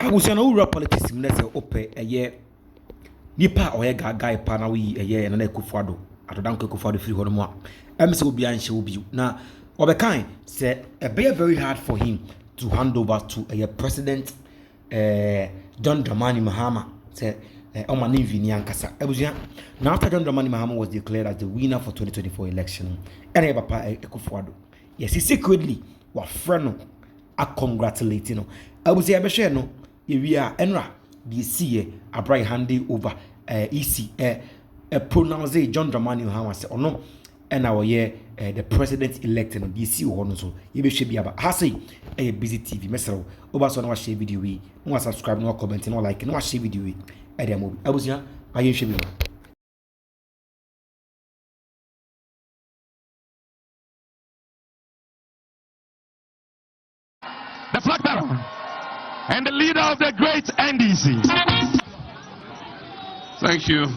Abusiana ura politics mnese ope eye Nipa oye gaga pa na wi eye na Akufo-Addo atodanko Akufo-Addo free hono mo emse obi anhye obi na obekan say e be very hard for him to hand over to a president John Dramani Mahama say Omani Vini Ankasa Abusia. Now after John Dramani Mahama was declared as the winner for 2024 election and Papa Akufo-Addo yes he secretly wa friend a congratulating no Abusia be share no we are enra the see a bright handy over EC a pronounce John Dramani Mahama say or no and our year the president elect no DC or so you be should be about hasi a busy TV mesero over so no share video we no subscribe no comment no like no share video we at the mobile Abusia I should be the flag bearer and the leader of the great NDC. Thank you.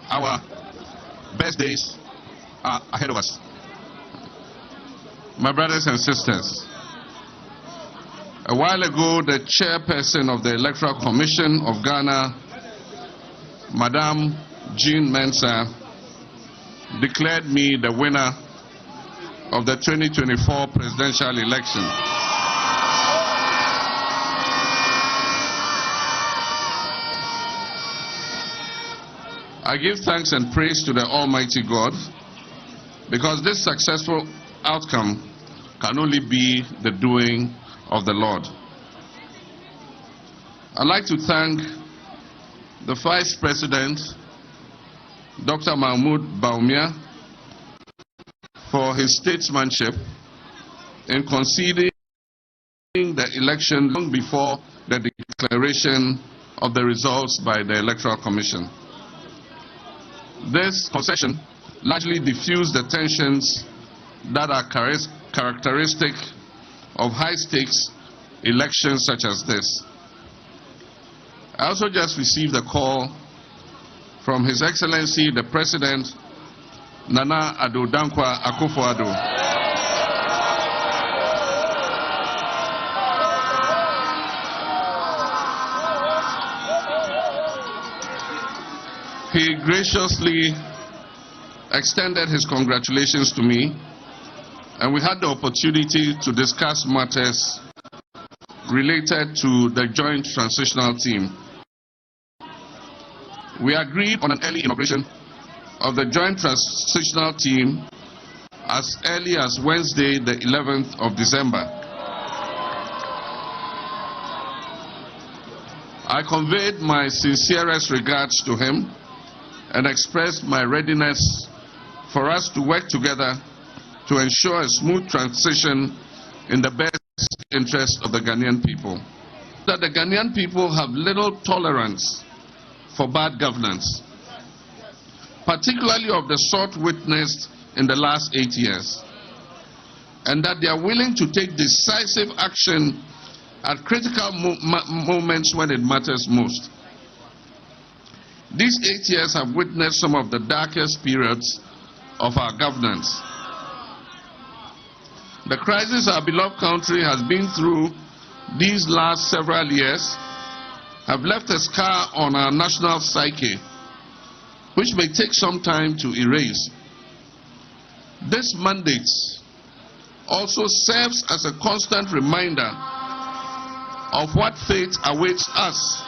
Our best days are ahead of us. My brothers and sisters, a while ago, the chairperson of the Electoral Commission of Ghana, Madam Jean Mensah, declared me the winner of the 2024 presidential election. I give thanks and praise to the Almighty God because this successful outcome can only be the doing of the Lord. I'd like to thank the Vice President, Dr. Mahmoud Bawumia, for his statesmanship in conceding the election long before the declaration of the results by the Electoral Commission. This concession largely diffused the tensions that are characteristic of high-stakes elections such as this. I also just received a call from His Excellency the President, Nana Addo Dankwa Akufo-Addo. He graciously extended his congratulations to me, and we had the opportunity to discuss matters related to the joint transitional team. We agreed on an early inauguration of the joint transitional team as early as Wednesday, the 11th of December. I conveyed my sincerest regards to him and expressed my readiness for us to work together to ensure a smooth transition in the best interest of the Ghanaian people. That the Ghanaian people have little tolerance for bad governance, particularly of the sort witnessed in the last 8 years, and that they are willing to take decisive action at critical moments when it matters most. These 8 years have witnessed some of the darkest periods of our governance. The crisis our beloved country has been through these last several years have left a scar on our national psyche, which may take some time to erase. This mandate also serves as a constant reminder of what fate awaits us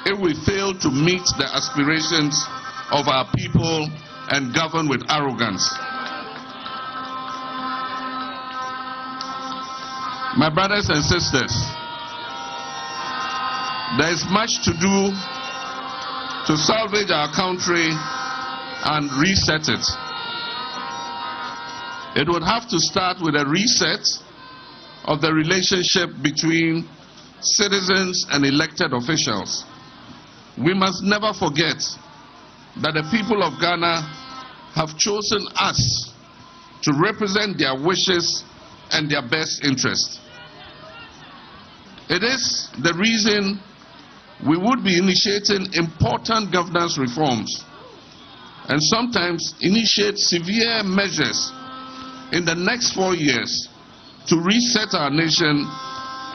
if we fail to meet the aspirations of our people and govern with arrogance. My brothers and sisters, there is much to do to salvage our country and reset it. It would have to start with a reset of the relationship between citizens and elected officials. We must never forget that the people of Ghana have chosen us to represent their wishes and their best interest. It is the reason we would be initiating important governance reforms and sometimes initiate severe measures in the next 4 years to reset our nation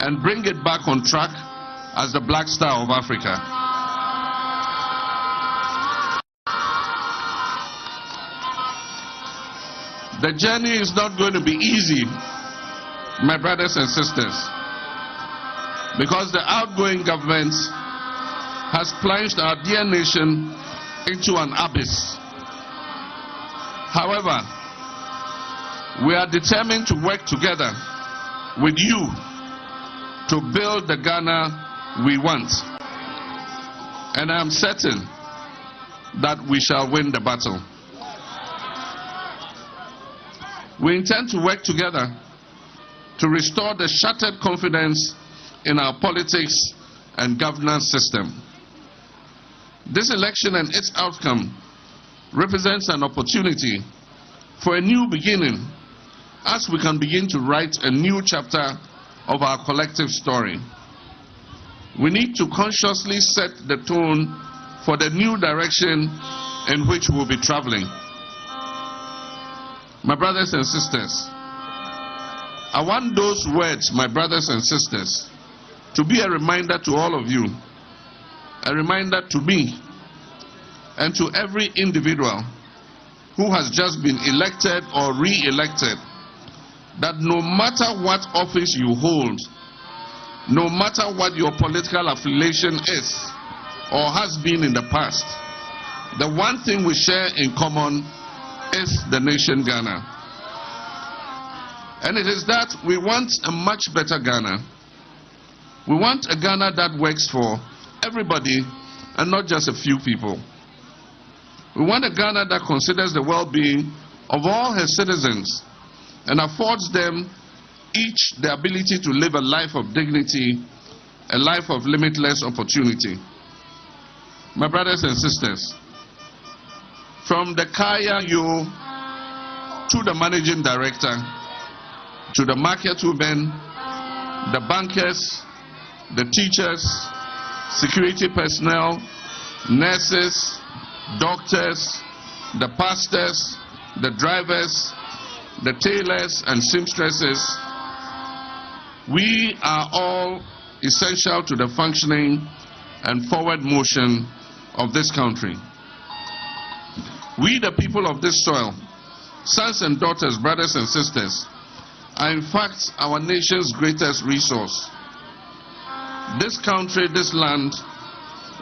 and bring it back on track as the Black Star of Africa. The journey is not going to be easy, my brothers and sisters, because the outgoing government has plunged our dear nation into an abyss. However, we are determined to work together with you to build the Ghana we want. And I am certain that we shall win the battle. We intend to work together to restore the shattered confidence in our politics and governance system. This election and its outcome represents an opportunity for a new beginning as we can begin to write a new chapter of our collective story. We need to consciously set the tone for the new direction in which we'll be traveling. My brothers and sisters, I want those words, my brothers and sisters, to be a reminder to all of you, a reminder to me, and to every individual who has just been elected or re-elected, that no matter what office you hold, no matter what your political affiliation is or has been in the past, the one thing we share in common is the nation Ghana. And it is that we want a much better Ghana. We want a Ghana that works for everybody and not just a few people. We want a Ghana that considers the well-being of all her citizens and affords them each the ability to live a life of dignity, a life of limitless opportunity. My brothers and sisters, from the Kaya Yo to the managing director, to the market women, the bankers, the teachers, security personnel, nurses, doctors, the pastors, the drivers, the tailors and seamstresses, we are all essential to the functioning and forward motion of this country. We, the people of this soil, sons and daughters, brothers and sisters, are in fact our nation's greatest resource. This country, this land,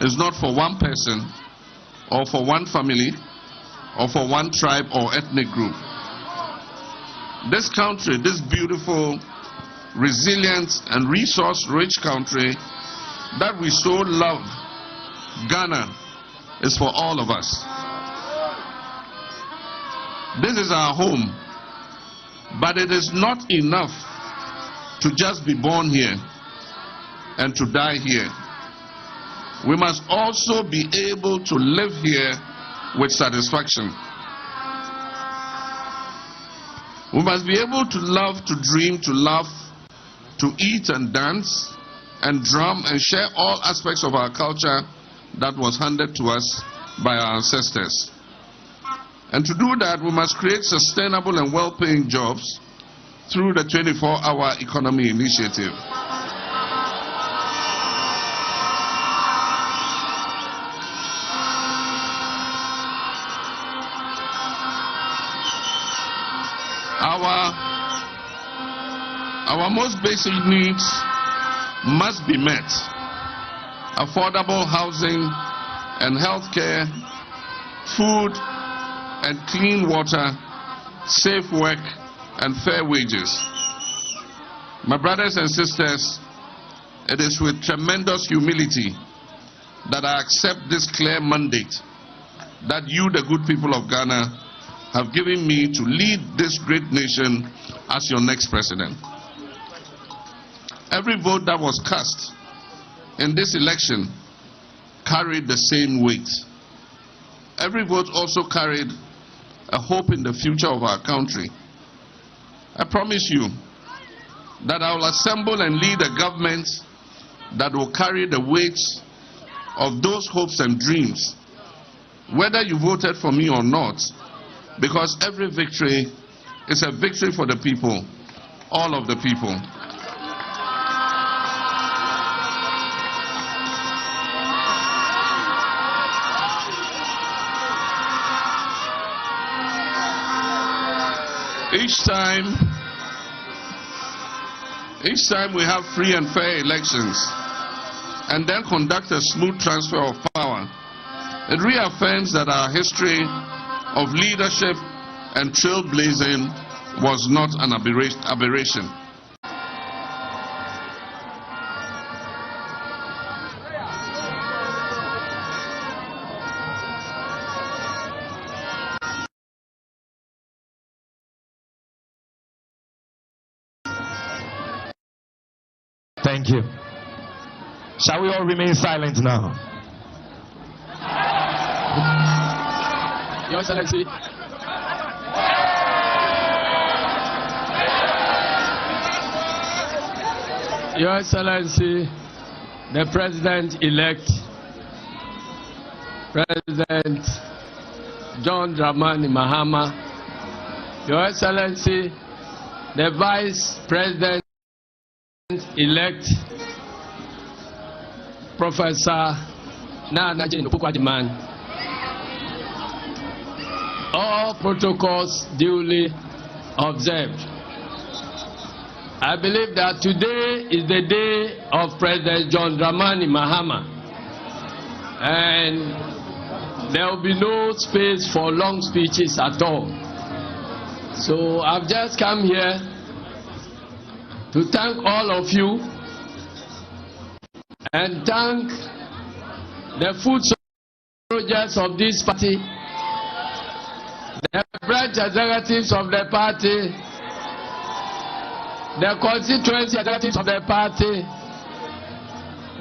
is not for one person, or for one family, or for one tribe or ethnic group. This country, this beautiful, resilient, and resource-rich country that we so love, Ghana, is for all of us. This is our home, but it is not enough to just be born here and to die here. We must also be able to live here with satisfaction. We must be able to love, to dream, to laugh, to eat and dance and drum and share all aspects of our culture that was handed to us by our ancestors. And to do that, we must create sustainable and well-paying jobs through the 24-hour economy initiative. Our most basic needs must be met. Affordable housing and health care, food and clean water, safe work and fair wages. My brothers and sisters, it is with tremendous humility that I accept this clear mandate that you, the good people of Ghana, have given me to lead this great nation as your next president. Every vote that was cast in this election carried the same weight. Every vote also carried a hope in the future of our country. I promise you that I will assemble and lead a government that will carry the weight of those hopes and dreams whether you voted for me or not, because every victory is a victory for the people, all of the people. Each time we have free and fair elections and then conduct a smooth transfer of power, it reaffirms that our history of leadership and trailblazing was not an aberration. Thank you. Shall we all remain silent now? Your Excellency. Your Excellency, the President-elect, President John Dramani Mahama, Your Excellency, the Vice President-elect, Professor Nana Jane-Okukwajiman, all protocols duly observed. I believe that today is the day of President John Dramani Mahama, and there will be no space for long speeches at all. So I've just come here to thank all of you and thank the food soldiers of this party, the branch executives of the party, the constituency executives of the party,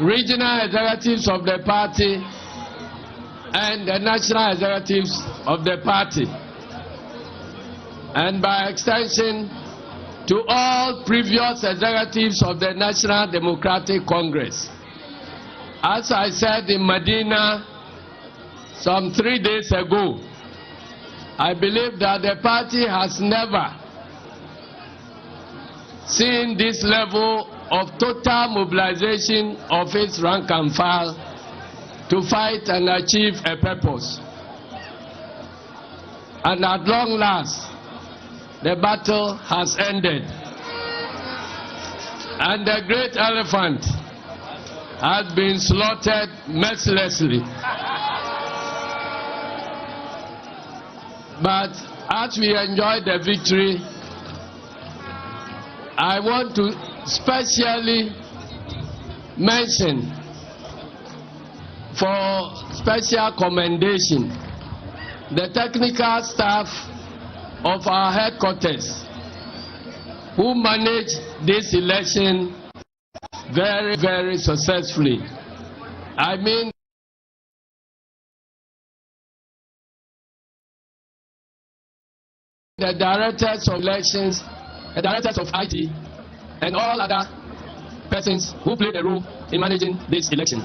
regional executives of the party, and the national executives of the party, and by extension to all previous executives of the National Democratic Congress. As I said in Medina some 3 days ago, I believe that the party has never seen this level of total mobilization of its rank and file to fight and achieve a purpose. And at long last, the battle has ended. And the great elephant has been slaughtered mercilessly. But as we enjoy the victory, I want to specially mention for special commendation the technical staff of our headquarters who managed this election very, very successfully. I mean, the directors of elections, the directors of IT, and all other persons who played a role in managing this election.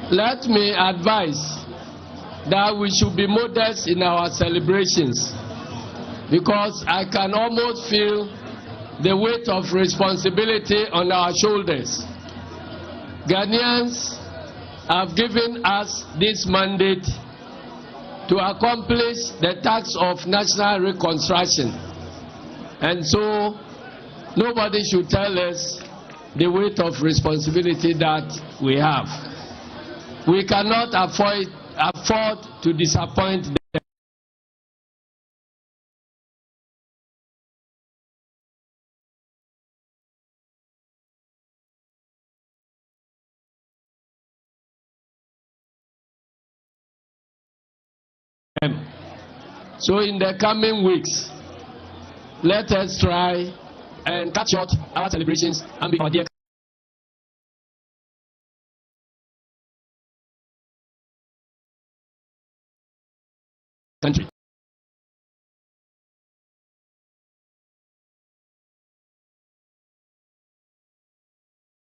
Let me advise that we should be modest in our celebrations, because I can almost feel the weight of responsibility on our shoulders. Ghanaians have given us this mandate to accomplish the task of national reconstruction, and so nobody should tell us the weight of responsibility that we have. We cannot afford to disappoint them. So in the coming weeks, let us try and cut short our celebrations and be our dear country.